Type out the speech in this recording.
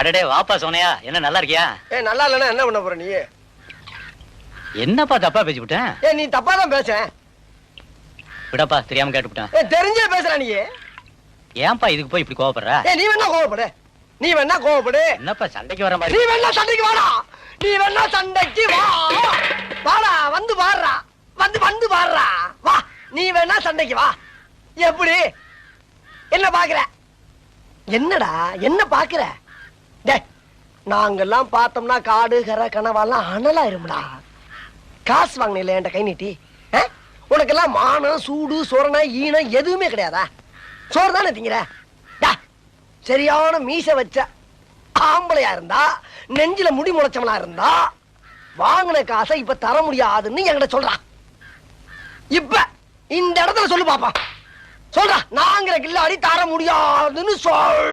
அடடே வாப்பா சோனையா, என்ன நல்லா இருக்கியா? நல்லா இல்லைன்னா என்ன பண்ண போற நீ? என்னப்பா தப்பா பேசிவிட்டேன்? நீ தப்பா தான் பேச. விடப்பா, தெரியாம கேட்டுவிட்டேன். தெரிஞ்சே பேசுற நீ. ஏன்பா இதுக்கு போய் இப்படி கோவப்படுற? நீ வேணா கோவப்படு, நீ வேணா கோவப்படு. என்னப்பா சண்டைக்கு வர மாதிரி? நீ வேணா சண்டைக்கு வாடா, நீ வேணா சண்டைக்கு வா. வாடா, வந்து பாடுறா, வந்து பாடுறா, வா. நீ வேணா சண்டைக்கு வா. எப்படி? என்ன பாக்குற? என்னடா என்ன பாக்குற? நாங்கெல்லாம் பார்த்தோம்னா காடு கரை கனவாலாம் அனலா இருமுடா. காசு வாங்கின என்கிட்ட கை நீட்டி. உனக்கெல்லாம் மானம் சூடு சோரணா ஈனம் எதுவுமே கிடையாதா? சோறு தானே திங்கிற? சரியான மீச வச்ச ஆம்பளையா இருந்தா, நெஞ்சில முடி முளைச்சவனா இருந்தா, வாங்கின காசை இப்ப தர முடியாதுன்னு என்கிட்ட சொல்றான். இப்ப இந்த இடத்துல சொல்லு பாப்பா, சொல்றா. நாங்கிற கில்லாடி தர முடியாதுன்னு சொல்.